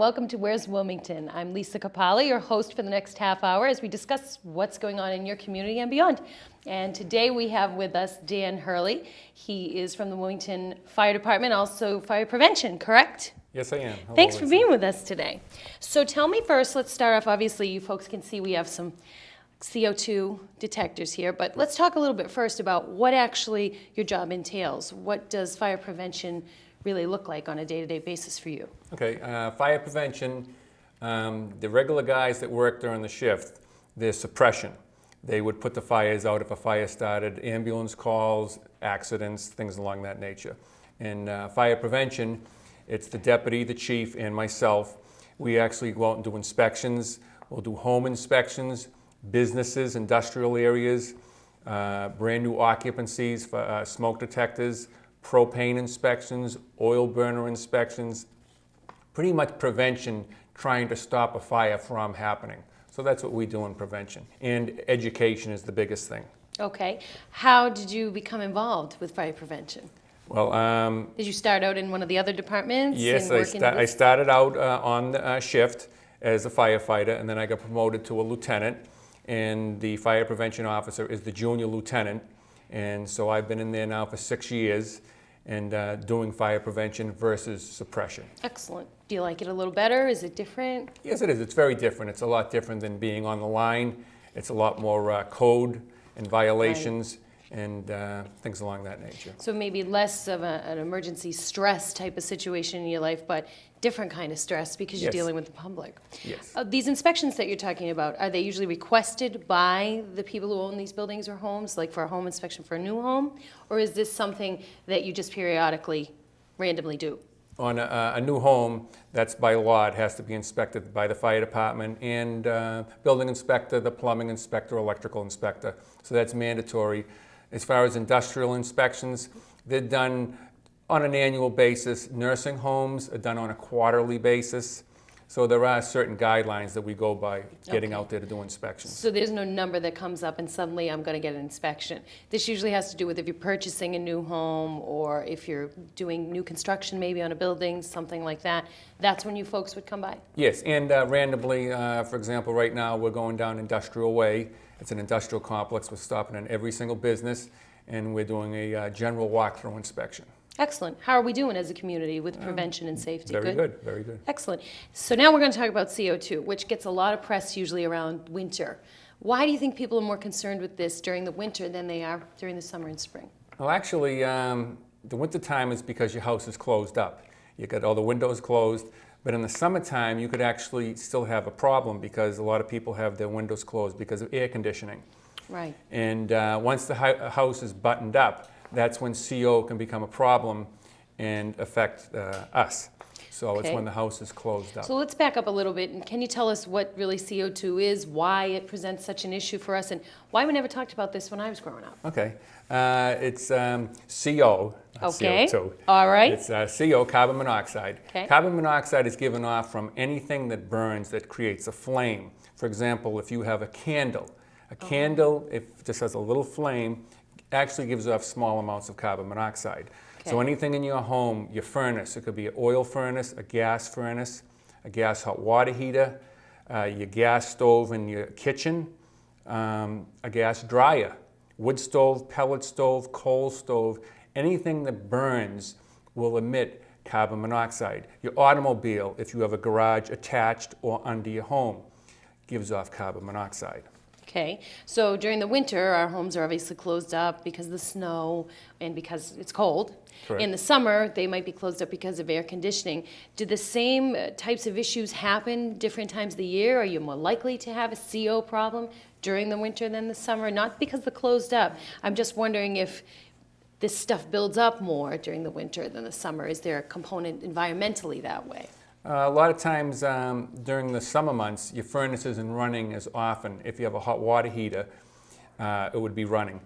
welcome to Where's Wilmington? I'm Lisa Capali, your host for the next half hour as we discuss what's going on in your community and beyond. And today we have with us Dan Hurley. He is from the Wilmington Fire Department, also fire prevention, correct? Yes, I am. Hello, Thanks for Lisa. being with us today. So tell me first, let's start off, obviously you folks can see we have some CO2 detectors here, but let's talk a little bit first about what actually your job entails. What does fire prevention really look like on a day-to-day basis for you? Okay, fire prevention, the regular guys that work during the shift, there's suppression. They would put the fires out if a fire started, ambulance calls, accidents, things along that nature. And fire prevention, it's the deputy, the chief, and myself. We actually go out and do inspections. We'll do home inspections, businesses, industrial areas, brand new occupancies for smoke detectors, propane inspections, oil burner inspections, pretty much prevention, trying to stop a fire from happening. So that's what we do in prevention. And education is the biggest thing. Okay. How did you become involved with fire prevention? Well, Did you start out in one of the other departments? yes, I started out on the shift as a firefighter, and then I got promoted to a lieutenant, and the fire prevention officer is the junior lieutenant. And so I've been in there now for 6 years and doing fire prevention versus suppression. Excellent. Do you like it a little better? Is it different? Yes, it is. It's very different. It's a lot different than being on the line. It's a lot more code and violations and things along that nature. So maybe less of an emergency stress type of situation in your life, but different kind of stress because you're Yes. dealing with the public. Yes. These inspections that you're talking about, are they usually requested by the people who own these buildings or homes, like for a home inspection for a new home? Or is this something that you just periodically, randomly do? On a new home, that's by law, it has to be inspected by the fire department and building inspector, the plumbing inspector, electrical inspector. So that's mandatory. As far as industrial inspections, they're done on an annual basis. Nursing homes are done on a quarterly basis. So there are certain guidelines that we go by getting out there to do inspections. So there's no number that comes up and suddenly I'm going to get an inspection. This usually has to do with if you're purchasing a new home or if you're doing new construction maybe on a building, something like that. That's when you folks would come by? Yes, and randomly, for example, right now we're going down Industrial Way. It's an industrial complex. We're stopping in every single business and we're doing a general walkthrough inspection. Excellent. How are we doing as a community with prevention and safety? Very good, very good. Excellent. So now we're going to talk about CO2, which gets a lot of press usually around winter. Why do you think people are more concerned with this during the winter than they are during the summer and spring? Well, actually, the winter time is because your house is closed up. You got all the windows closed, but in the summertime, you could actually still have a problem because a lot of people have their windows closed because of air conditioning. Right. And once the house is buttoned up, that's when CO can become a problem and affect us. So it's when the house is closed up. So let's back up a little bit, and can you tell us what really CO2 is, why it presents such an issue for us, and why we never talked about this when I was growing up? Okay. It's CO, not CO2. All right. It's CO, carbon monoxide. Okay. Carbon monoxide is given off from anything that burns that creates a flame. For example, if you have a candle, if it just has a little flame, actually gives off small amounts of carbon monoxide. Okay. So anything in your home, your furnace, it could be an oil furnace, a gas hot water heater, your gas stove in your kitchen, a gas dryer, wood stove, pellet stove, coal stove, anything that burns will emit carbon monoxide. Your automobile, if you have a garage attached or under your home, gives off carbon monoxide. Okay, so during the winter, our homes are obviously closed up because of the snow and because it's cold. Correct. In the summer, they might be closed up because of air conditioning. Do the same types of issues happen different times of the year? Are you more likely to have a CO problem during the winter than the summer? Not because they're closed up. I'm just wondering if this stuff builds up more during the winter than the summer. Is there a component environmentally that way? A lot of times during the summer months, your furnace isn't running as often. If you have a hot water heater, it would be running.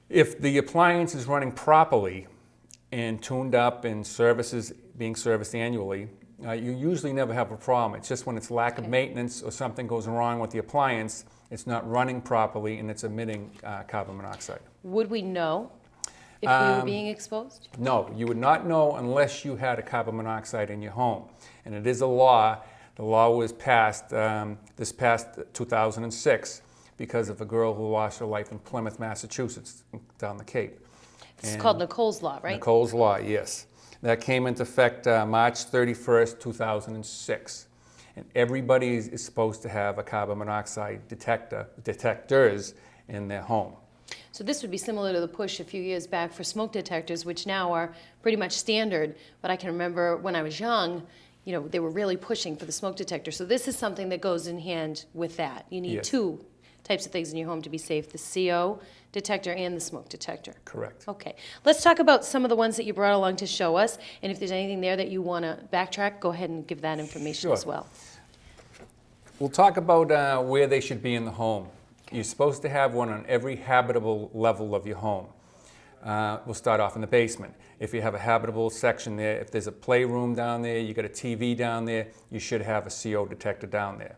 If the appliance is running properly and tuned up and being serviced annually, you usually never have a problem. It's just when it's lack of maintenance or something goes wrong with the appliance, it's not running properly and it's emitting carbon monoxide. Would we know? if we were being exposed? No, you would not know unless you had a carbon monoxide in your home. And it is a law. The law was passed this past 2006 because of a girl who lost her life in Plymouth, Massachusetts, down the Cape. It's called Nicole's Law, right? Nicole's Law, yes. That came into effect March 31st, 2006. And everybody is supposed to have a carbon monoxide detectors in their home. So this would be similar to the push a few years back for smoke detectors, which now are pretty much standard. But I can remember when I was young, they were really pushing for the smoke detector. So this is something that goes in hand with that. You need Yes. two types of things in your home to be safe, the CO detector and the smoke detector. Correct. Okay. Let's talk about some of the ones that you brought along to show us. And if there's anything there that you want to backtrack, go ahead and give that information Sure. as well. We'll talk about where they should be in the home. You're supposed to have one on every habitable level of your home. We'll start off in the basement. If you have a habitable section there, if there's a playroom down there, you got a TV down there, you should have a CO detector down there.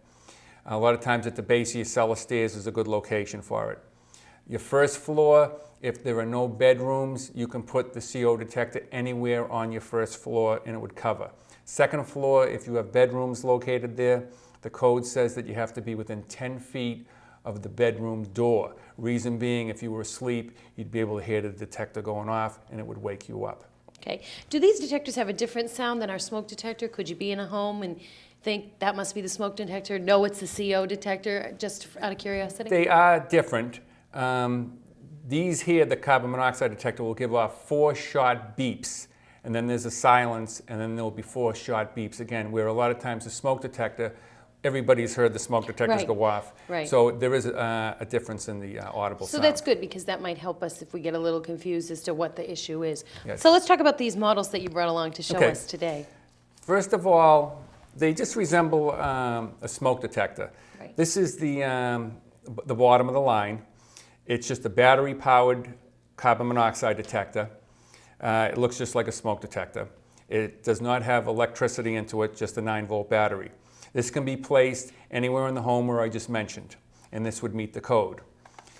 A lot of times at the base of your cellar stairs is a good location for it. Your first floor, if there are no bedrooms, you can put the CO detector anywhere on your first floor and it would cover. Second floor, if you have bedrooms located there, the code says that you have to be within 10 feet of the bedroom door. Reason being, if you were asleep, you'd be able to hear the detector going off and it would wake you up. Okay. Do these detectors have a different sound than our smoke detector? Could you be in a home and think that must be the smoke detector? No, it's the CO detector, just out of curiosity? They are different. These here, the carbon monoxide detector will give off 4 short beeps, and then there's a silence, and then there'll be 4 short beeps again, where a lot of times the smoke detector, everybody's heard the smoke detectors Right. go off. Right. So there is a difference in the audible So sound. that's good, because that might help us if we get a little confused as to what the issue is. Yes. So let's talk about these models that you brought along to show Okay. us today. First of all, they just resemble a smoke detector. Right. This is the bottom of the line. It's just a battery-powered carbon monoxide detector. It looks just like a smoke detector. It does not have electricity into it, just a 9-volt battery. This can be placed anywhere in the home where I just mentioned, and this would meet the code.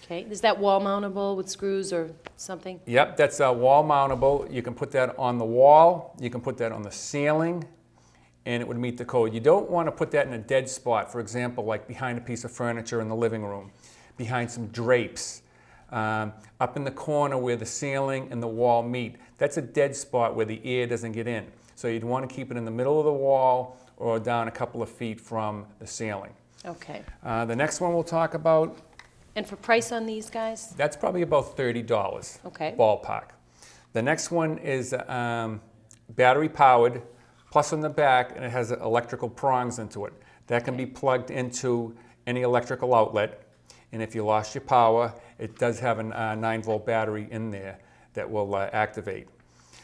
Okay. Is that wall mountable with screws or something? Yep, that's wall mountable. You can put that on the wall, you can put that on the ceiling, and it would meet the code. You don't want to put that in a dead spot, for example, like behind a piece of furniture in the living room, behind some drapes, up in the corner where the ceiling and the wall meet. That's a dead spot where the air doesn't get in. So you'd want to keep it in the middle of the wall or down a couple of feet from the ceiling. Okay. The next one we'll talk about, And for price on these guys? that's probably about $30, Okay. ballpark. The next one is battery powered, plus on the back, and it has electrical prongs into it. That can be plugged into any electrical outlet, and if you lost your power, it does have a 9-volt battery in there that will activate.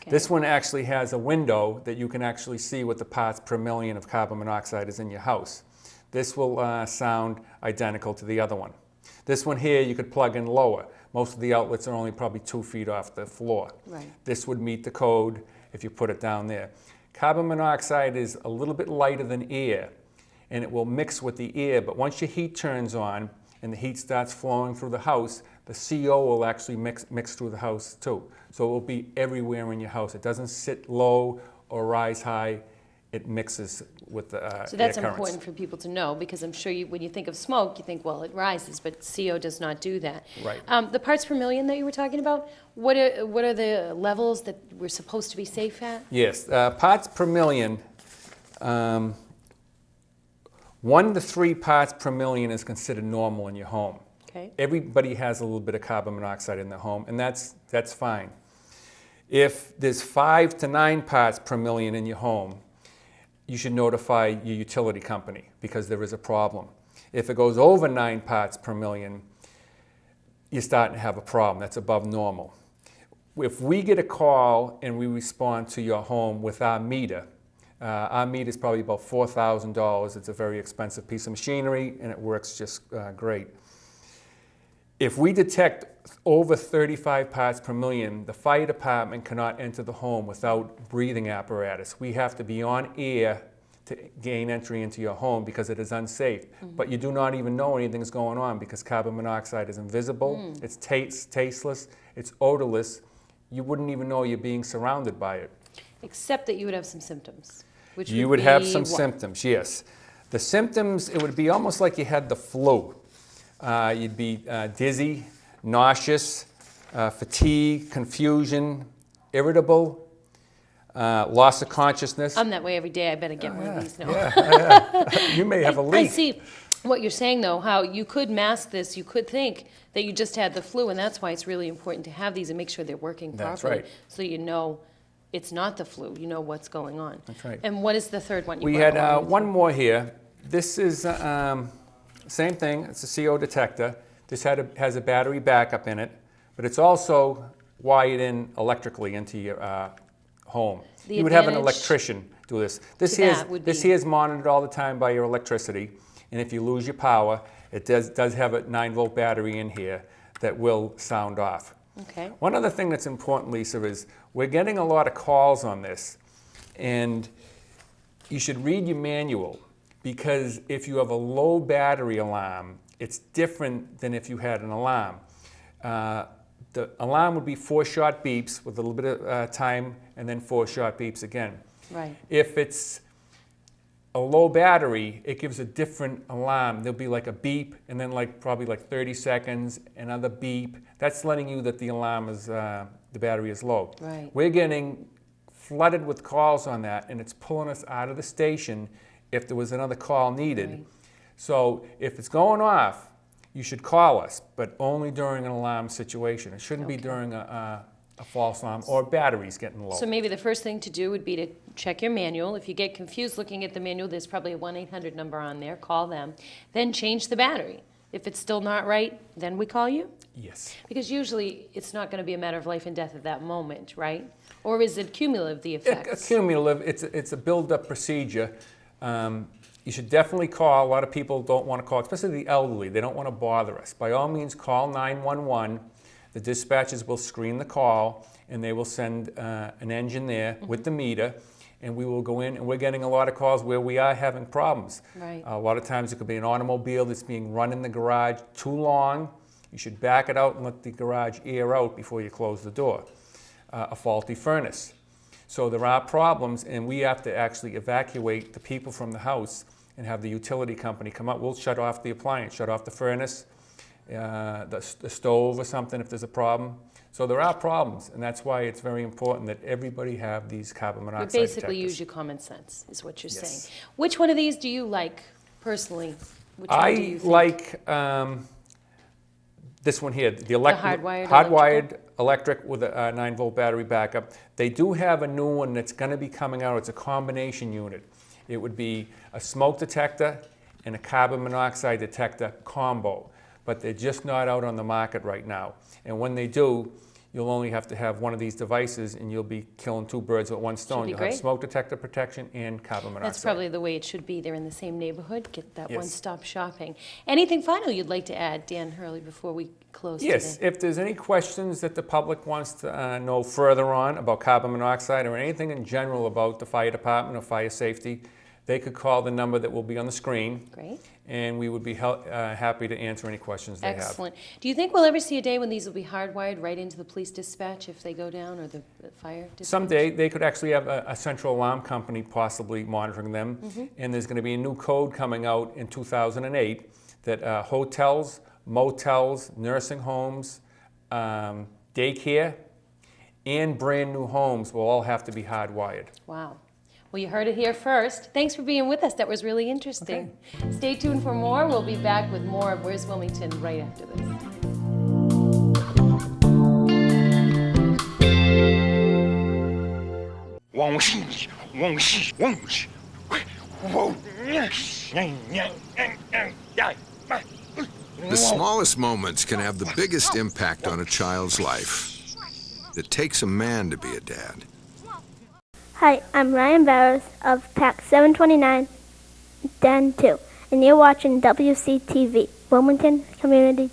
Okay. This one actually has a window that you can actually see what the parts per million of carbon monoxide is in your house. This will sound identical to the other one. This one here you could plug in lower. Most of the outlets are only probably 2 feet off the floor. Right. This would meet the code if you put it down there. Carbon monoxide is a little bit lighter than air, and it will mix with the air, but once your heat turns on and the heat starts flowing through the house, the CO will actually mix through the house too. So it will be everywhere in your house. It doesn't sit low or rise high. It mixes with the So that's air currents. important for people to know, because I'm sure when you think of smoke, you think, well, it rises, but CO does not do that. Right. The parts per million that you were talking about, what are the levels that we're supposed to be safe at? Yes, parts per million, 1 to 3 parts per million is considered normal in your home. Okay. Everybody has a little bit of carbon monoxide in their home, and that's fine. If there's 5 to 9 parts per million in your home, you should notify your utility company because there is a problem. If it goes over 9 parts per million, you're starting to have a problem. That's above normal. If we get a call and we respond to your home with our meter is probably about $4,000. It's a very expensive piece of machinery, and it works just great. If we detect over 35 parts per million, the fire department cannot enter the home without breathing apparatus. We have to be on air to gain entry into your home because it is unsafe. But you do not even know anything's going on because carbon monoxide is invisible, it's tasteless, it's odorless. you wouldn't even know you're being surrounded by it. Except that you would have some symptoms, which You would have be some what? symptoms, yes. The symptoms, it would be almost like you had the flu. You'd be dizzy, nauseous, fatigue, confusion, irritable, loss of consciousness. I'm that way every day. I better get one of these now. You may have a I leak. see what you're saying, though, how you could mask this. You could think that you just had the flu, and that's why it's really important to have these and make sure they're working properly. That's right. So you know it's not the flu. You know what's going on. That's right. And what is the third one? We had one more here. This is same thing. It's a CO detector. This has a battery backup in it, but it's also wired in electrically into your home. The You would have an advantage electrician do this. to that would This be- here is monitored all the time by your electricity, and if you lose your power, it does have a 9-volt battery in here that will sound off. Okay. One other thing that's important, Lisa, is we're getting a lot of calls on this, and you should read your manual, because if you have a low battery alarm, it's different than if you had an alarm. The alarm would be 4 short beeps with a little bit of time, and then 4 short beeps again. Right. If it's a low battery, it gives a different alarm. There'll be like a beep, and then probably 30 seconds, another beep. That's letting you that the alarm is, the battery is low. Right. We're getting flooded with calls on that, and it's pulling us out of the station if there was another call needed. Right. So if it's going off, you should call us, but only during an alarm situation. It shouldn't be during a false alarm or batteries getting low. So maybe the first thing to do would be to check your manual. If you get confused looking at the manual, there's probably a 1-800 number on there. Call them. Then change the battery. If it's still not right, then we call you? Yes. Because usually it's not going to be a matter of life and death at that moment, right? Or is it cumulative, the effects? Cumulative, it's a build-up procedure. You should definitely call. A lot of people don't want to call, especially the elderly. They don't want to bother us. By all means, call 911. The dispatchers will screen the call, and they will send an engine there with the meter, and we will go in, and we're getting a lot of calls where we are having problems. Right. A lot of times it could be an automobile that's being run in the garage too long. You should back it out and let the garage air out before you close the door. A faulty furnace. So there are problems, and we have to actually evacuate the people from the house and have the utility company come up. We'll shut off the appliance, shut off the furnace, the stove or something if there's a problem. So there are problems, and that's why it's very important that everybody have these carbon monoxide You basically detectors. use your common sense, is what you're Yes. saying. Which one of these do you like personally? Which one do you I think? like this one here, the hardwired electric with a 9-volt battery backup. They do have a new one that's going to be coming out. It's a combination unit. It would be a smoke detector and a carbon monoxide detector combo, but they're just not out on the market right now. And when they do, you'll only have to have one of these devices, and you'll be killing 2 birds with 1 stone. be You'll have great. smoke detector protection and carbon monoxide. That's probably the way it should be. They're in the same neighborhood. Get that Yes. one-stop shopping. Anything final you'd like to add, Dan Hurley, before we close Yes, today? if there's any questions that the public wants to know further on about carbon monoxide or anything in general about the fire department or fire safety, they could call the number that will be on the screen, Great. and we would be happy to answer any questions they have. Excellent. Do you think we'll ever see a day when these will be hardwired right into the police dispatch if they go down, or the fire dispatch? Someday, they could actually have a central alarm company possibly monitoring them, and there's going to be a new code coming out in 2008 that hotels, motels, nursing homes, daycare, and brand new homes will all have to be hardwired. Wow. Well, you heard it here first. Thanks for being with us. That was really interesting. Stay tuned for more. We'll be back with more of Where's Wilmington right after this. The smallest moments can have the biggest impact on a child's life. It takes a man to be a dad. Hi, I'm Ryan Barrows of Pack 729, Den 2, and you're watching WCTV, Wilmington Community.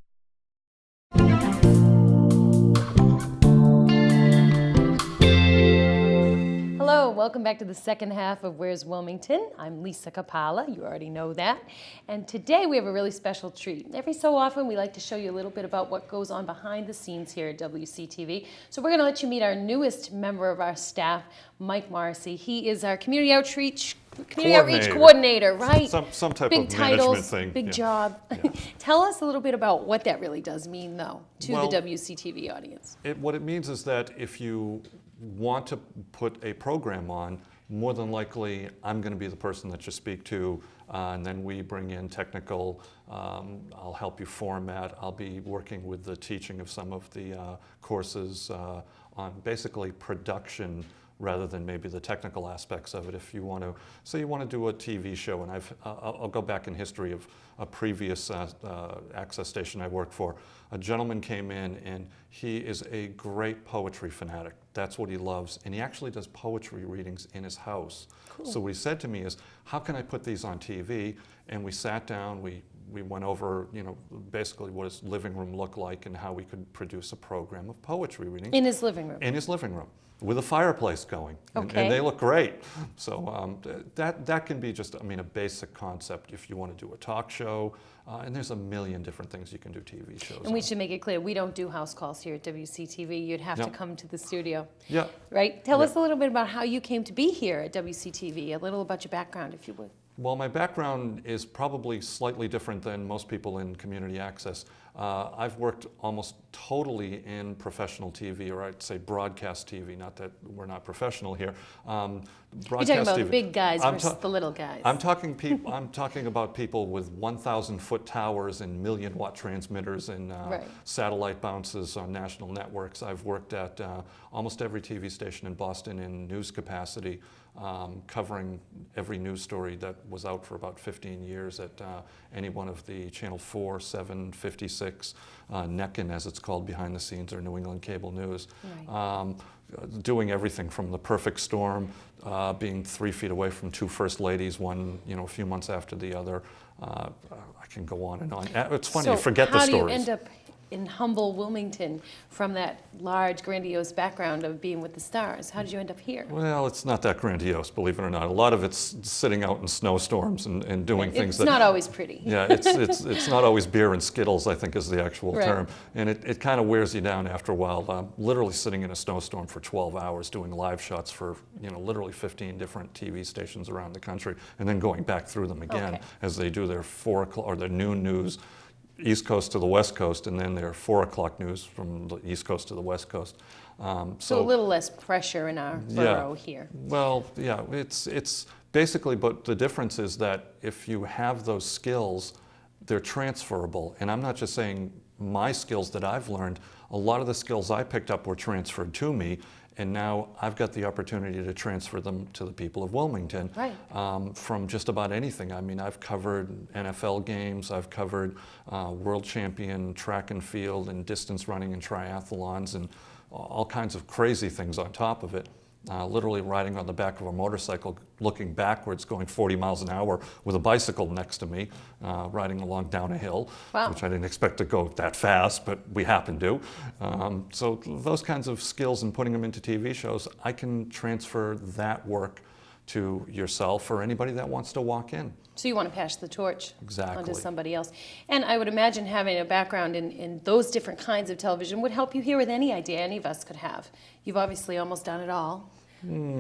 Hello, welcome back to the second half of Where's Wilmington? I'm Lisa Capala, you already know that. And today we have a really special treat. Every so often we like to show you a little bit about what goes on behind the scenes here at WCTV. So we're going to let you meet our newest member of our staff, Mike Morrisey. He is our community outreach coordinator, right? Some type big of titles, management thing. big yeah. job. Yeah. Tell us a little bit about what that really does mean, though, to Well, the WCTV audience. What it means is that if you want to put a program on, more than likely I'm going to be the person that you speak to, and then we bring in technical, I'll help you format, I'll be working with the teaching of some of the courses on basically production rather than maybe the technical aspects of it. If you want to, say you want to do a TV show, and I'll go back in history of a previous access station I worked for. A gentleman came in and he is a great poetry fanatic. That's what he loves. And he actually does poetry readings in his house. Cool. So what he said to me is, how can I put these on TV? And we sat down, we went over, basically what his living room looked like and how we could produce a program of poetry readings. In his living room? In his living room, with a fireplace going. Okay. And they look great. So that can be just, a basic concept if you want to do a talk show. And there's a million different things you can do TV shows And we on. should make it clear, we don't do house calls here at WCTV. You'd have to No. come to the studio. Yeah. Right? Tell Yeah. us a little bit about how you came to be here at WCTV, a little about your background, if you would. Well, my background is probably slightly different than most people in community access. I've worked almost totally in professional TV, or I'd say broadcast TV, not that we're not professional here. You're talking about the big guys versus the little guys. I'm talking about people with 1,000-foot towers and million-watt transmitters and Right. satellite bounces on national networks. I've worked at almost every TV station in Boston in news capacity, covering every news story that was out for about 15 years at any one of the Channel 4, 7, 56, NECN as it's called behind the scenes, or New England Cable News. Right. Doing everything from the perfect storm, being 3 feet away from two first ladies, one a few months after the other. I can go on and on. It's funny, So you forget the how do you stories. end up in humble Wilmington from that large, grandiose background of being with the stars? How did you end up here? Well, it's not that grandiose, believe it or not. A lot of it's sitting out in snowstorms and doing things It's that... not always pretty. Yeah, it's not always beer and Skittles, I think is the actual Right. term. And it kind of wears you down after a while. Literally sitting in a snowstorm for 12 hours doing live shots for, literally 15 different TV stations around the country, and then going back through them again Okay. as they do their 4 o'clock or their noon news, East Coast to the West Coast, and then their 4 o'clock news from the East Coast to the West Coast. So a little less pressure in our borough here. Well, yeah, it's basically, but the difference is that if you have those skills, they're transferable. And I'm not just saying my skills that I've learned, a lot of the skills I picked up were transferred to me, and now I've got the opportunity to transfer them to the people of Wilmington. Right. From just about anything. I've covered NFL games, I've covered world champion track and field and distance running and triathlons and all kinds of crazy things on top of it. Literally riding on the back of a motorcycle, looking backwards, going 40 miles an hour with a bicycle next to me, riding along down a hill, Wow. which I didn't expect to go that fast, but we happened to. So those kinds of skills and putting them into TV shows, I can transfer that work to yourself or anybody that wants to walk in. So you want to pass the torch Exactly. onto somebody else. And I would imagine having a background in those different kinds of television would help you here with any idea any of us could have. You've obviously almost done it all,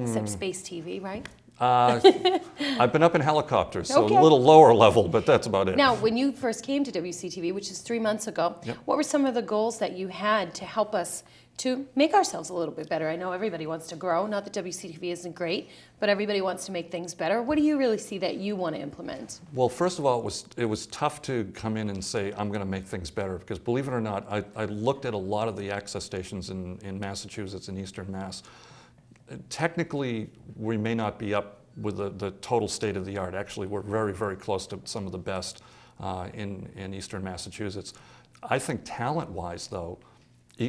except space TV, right? I've been up in helicopters, so Okay. a little lower level, but that's about it. Now, when you first came to WCTV, which is 3 months ago, Yep. what were some of the goals that you had to help us to make ourselves a little bit better? I know everybody wants to grow. Not that WCTV isn't great, but everybody wants to make things better. What do you really see that you want to implement? Well, first of all, it was tough to come in and say, I'm going to make things better, because believe it or not, I looked at a lot of the access stations in Massachusetts and Eastern Mass. Technically, we may not be up with the total state of the art. Actually, we're very, very close to some of the best in Eastern Massachusetts. I think talent-wise, though,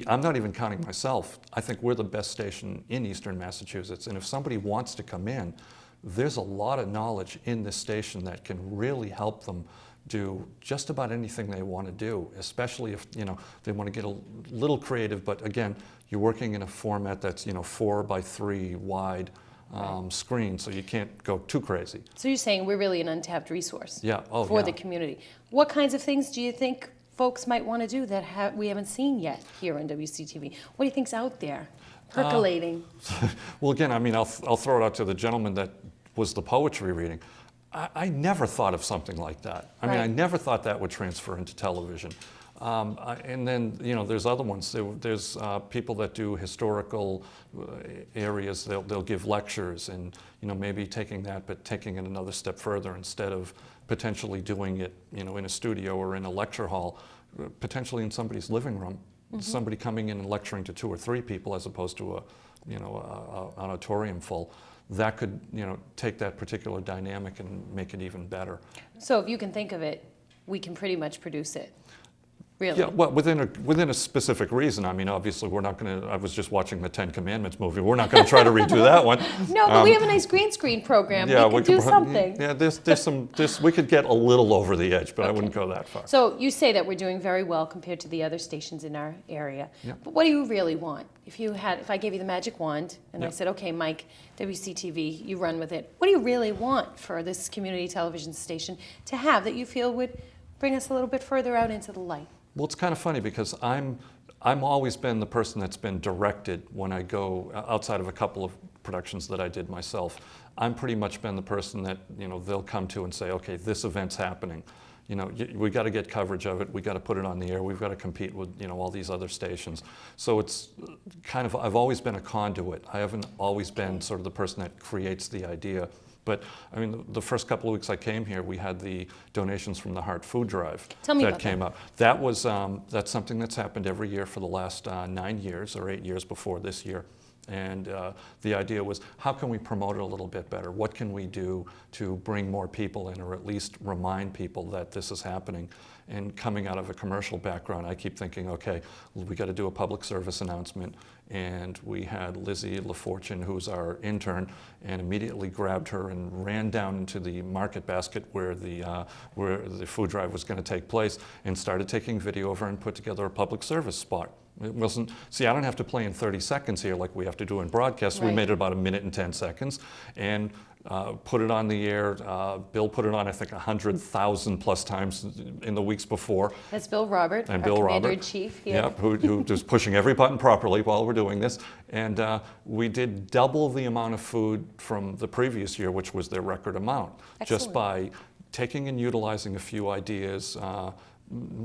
I'm not even counting myself. I think we're the best station in Eastern Massachusetts. And if somebody wants to come in, there's a lot of knowledge in this station that can really help them do just about anything they want to do, especially if they want to get a little creative. But again, you're working in a format that's 4 by 3 wide. screen, so you can't go too crazy. So you're saying we're really an untapped resource Yeah. Oh, for yeah. the community. What kinds of things do you think folks might want to do that we haven't seen yet here on WCTV? What do you think's out there percolating? Well, again, I mean, I'll throw it out to the gentleman that was the poetry reading. I never thought of something like that. I mean, I never thought that would transfer into television. And then, you know, there's other ones. There's people that do historical areas. They'll give lectures and, you know, maybe taking that, but taking it another step further instead of potentially doing it, you know, in a studio or in a lecture hall, potentially in somebody's living room. Somebody coming in and lecturing to 2 or 3 people as opposed to a, you know, an auditorium full. That could, you know, take that particular dynamic and make it even better. So if you can think of it, we can pretty much produce it. Really? Yeah, well, within a specific reason. I mean, obviously, we're not going to. I was just watching the 10 Commandments movie. We're not going to try to redo that one. No, but we have a nice green screen program. Yeah, we could do something. Yeah, we could get a little over the edge, but I wouldn't go that far. So you say that we're doing very well compared to the other stations in our area. Yeah. But what do you really want? If I gave you the magic wand and I Yeah. said, okay, Mike, WCTV, you run with it. What do you really want for this community television station to have that you feel would bring us a little bit further out into the light? Well, it's kind of funny because I'm always been the person that's been directed when I go outside of a couple of productions that I did myself. I'm pretty much been the person that, you know, they'll come to and say, okay, this event's happening. You know, we got to get coverage of it. We got to put it on the air. We've got to compete with, you know, all these other stations. So it's kind of, I've always been a conduit. I haven't always been sort of the person that creates the idea. But I mean, the first couple of weeks I came here, we had the donations from the Heart Food Drive that came up. That was that's something that's happened every year for the last 9 years or 8 years before this year. And the idea was, how can we promote it a little bit better? What can we do to bring more people in, or at least remind people that this is happening? And coming out of a commercial background, I keep thinking, okay, we got to do a public service announcement. And we had Lizzie LaFortune, who's our intern, and immediately grabbed her and ran down into the market basket where the food drive was going to take place, and started taking video of her and put together a public service spot. It wasn't, see, I don't have to play in 30 seconds here like we have to do in broadcast. Right. We made it about 1 minute and 10 seconds and put it on the air. Bill put it on, I think, 100,000 plus times in the weeks before. That's Bill Robert, and our Bill Commander-in-Chief here. Yep, who was pushing every button properly while we're doing this. And we did double the amount of food from the previous year, which was their record amount, just by taking and utilizing a few ideas,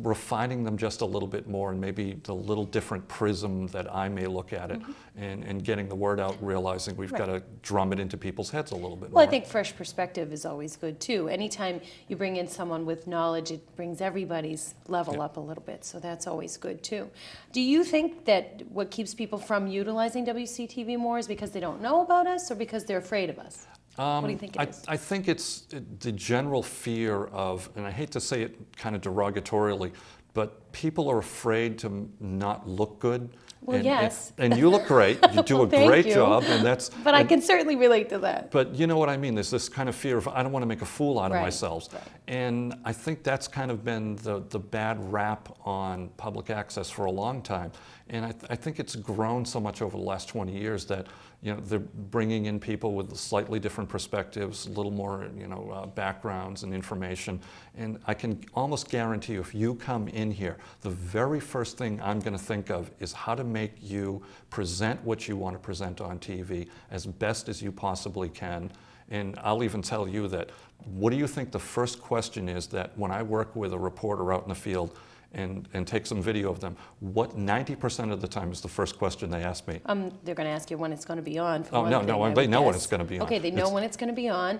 refining them just a little bit more, and maybe the little different prism that I may look at it, and getting the word out, realizing we've got to drum it into people's heads a little bit more. Well, I think fresh perspective is always good too. Anytime you bring in someone with knowledge, it brings everybody's level up a little bit, so that's always good too. Do you think that what keeps people from utilizing WCTV more is because they don't know about us, or because they're afraid of us? What do you think it is? I think it's the general fear of, and I hate to say it kind of derogatorily, but people are afraid to not look good. Well, yes. And you look great. You do a Thank great you. job, and that's. But I can certainly relate to that. But you know what I mean? There's this kind of fear of, I don't want to make a fool out of myself. Right. And I think that's kind of been the bad rap on public access for a long time. And I think it's grown so much over the last 20 years that, you know, they're bringing in people with slightly different perspectives, a little more, you know, backgrounds and information. And I can almost guarantee you, if you come in here, the very first thing I'm going to think of is how to make you present what you want to present on TV as best as you possibly can. And I'll even tell you that, what do you think the first question is that when I work with a reporter out in the field and take some video of them, what 90% of the time is the first question they ask me? They're going to ask you when it's going to be on. Oh, no, they know when it's going to be on. Okay, they know when it's going to be on.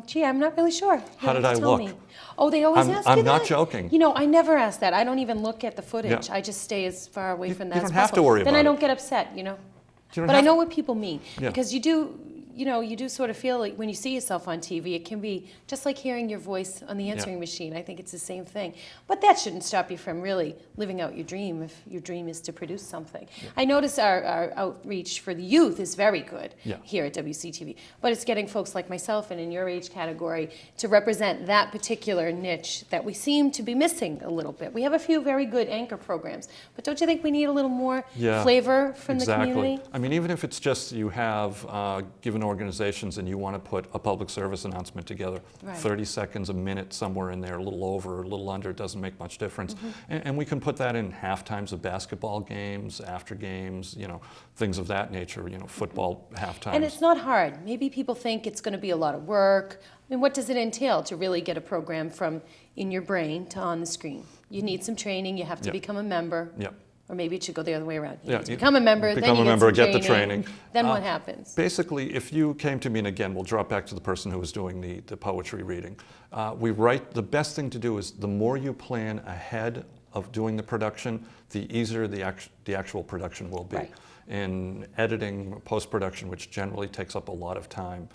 Gee, I'm not really sure. How did I Tell look? me. Oh, they always ask you I'm that? not joking. You know, I never ask that. I don't even look at the footage. Yeah. I just stay as far away from that you as don't have possible. to worry Then about I it. don't get upset, you know. You don't But I have know what people mean. Yeah. Because you do, you know, you do sort of feel like when you see yourself on TV, it can be just like hearing your voice on the answering machine. I think it's the same thing. But that shouldn't stop you from really living out your dream if your dream is to produce something. I notice our outreach for the youth is very good here at WCTV, but it's getting folks like myself and in your age category to represent that particular niche that we seem to be missing a little bit. We have a few very good anchor programs, but don't you think we need a little more flavor from the community? I mean, even if it's just you have given organizations and you want to put a public service announcement together, 30 seconds, a minute, somewhere in there, a little over, a little under, it doesn't make much difference. And we can put that in half times of basketball games, after games, you know, things of that nature, you know, football half times. And it's not hard. Maybe people think it's going to be a lot of work. I mean, what does it entail to really get a program from in your brain to on the screen? You need some training. You have to become a member. Or maybe it should go the other way around. You need to become a member, then you get the training. Then what happens? Basically, if you came to me, and again, we'll drop back to the person who was doing the poetry reading. We write, the best thing to do is the more you plan ahead of doing the production, the easier the actual production will be. And editing, post-production, which generally takes up a lot of time,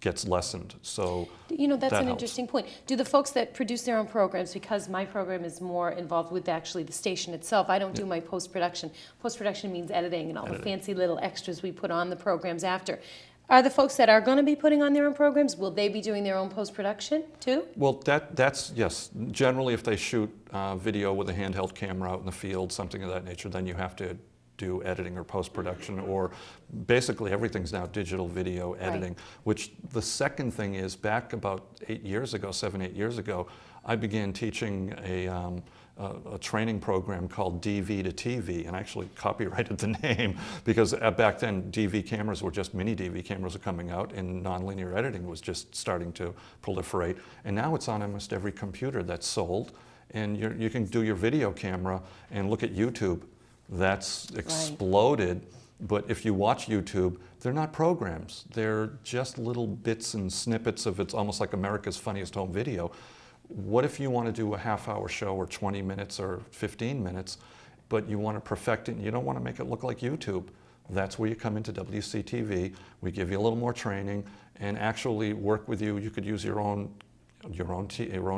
gets lessened. So you know, that's that an helps. interesting point. Do the folks that produce their own programs, because my program is more involved with actually the station itself, I don't do my post-production. Post-production means editing and all the fancy little extras we put on the programs after. Are the folks that are going to be putting on their own programs, will they be doing their own post-production too? Well, that's, yes. Generally, if they shoot video with a handheld camera out in the field, something of that nature, then you have to do editing or post-production, or basically everything's now digital video editing, which the second thing is, back about 7, 8 years ago, I began teaching a training program called DV to TV, and I actually copyrighted the name because back then DV cameras were just mini DV cameras were coming out, and nonlinear editing was just starting to proliferate. And now it's on almost every computer that's sold, and you can do your video camera and look at YouTube. That's exploded, but if you watch YouTube, they're not programs. They're just little bits and snippets of, it's almost like America's Funniest Home Video. What if you want to do a half-hour show or 20 minutes or 15 minutes, but you want to perfect it and you don't want to make it look like YouTube? That's where you come into WCTV. We give you a little more training and actually work with you. You could use your own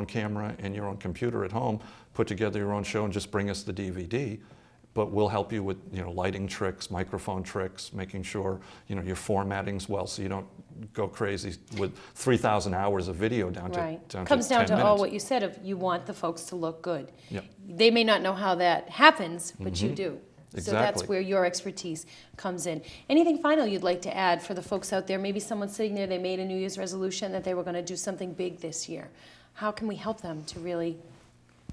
camera and your own computer at home, put together your own show and just bring us the DVD. But we'll help you with, you know, lighting tricks, microphone tricks, making sure, you know, your formatting's well, so you don't go crazy with 3,000 hours of video down to 10 minutes. Comes down to all what you said of you want the folks to look good. They may not know how that happens, but you do. So that's where your expertise comes in. Anything final you'd like to add for the folks out there? Maybe someone's sitting there, they made a New Year's resolution that they were going to do something big this year. How can we help them to really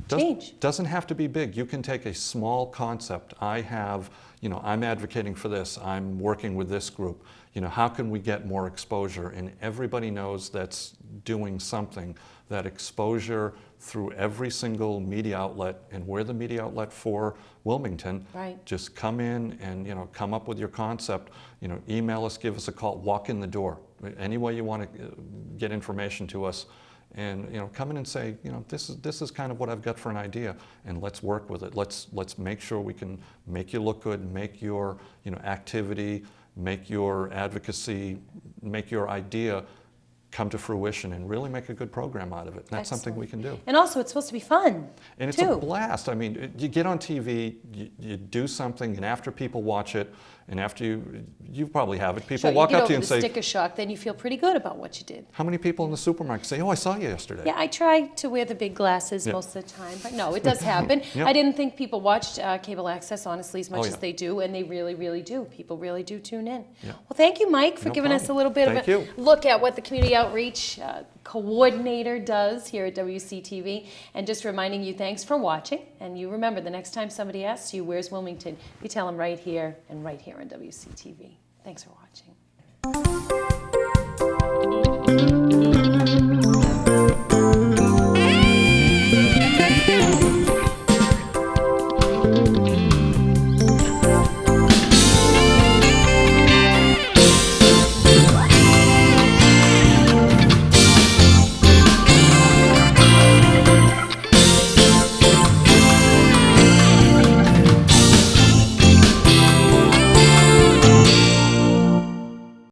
change? Doesn't have to be big. You can take a small concept. I have, you know, I'm advocating for this. I'm working with this group. You know, how can we get more exposure? And everybody knows that's doing something. That exposure through every single media outlet, and we're the media outlet for Wilmington. Just come in and, you know, come up with your concept. You know, email us, give us a call, walk in the door. Any way you want to get information to us. And, you know, come in and say, you know, this is kind of what I've got for an idea, and let's work with it. Let's make sure we can make you look good, make your, you know, activity, make your advocacy, make your idea come to fruition, and really make a good program out of it. And that's something we can do. And also, it's supposed to be fun. And it's a blast. I mean, you get on TV, you do something, and after people watch it, and after you probably have it, people walk up to you and say, you get over the sticker shock, then you feel pretty good about what you did. How many people in the supermarket say, oh, I saw you yesterday? Yeah, I try to wear the big glasses most of the time, but no, it does happen. I didn't think people watched cable access, honestly, as much as they do, and they really, really do. People really do tune in. Well, thank you, Mike, for giving us a little bit of a look at what the community outreach coordinator does here at WCTV, and just reminding you, thanks for watching. And you remember, the next time somebody asks you, where's Wilmington, you tell them right here and right here on WCTV. Thanks for watching.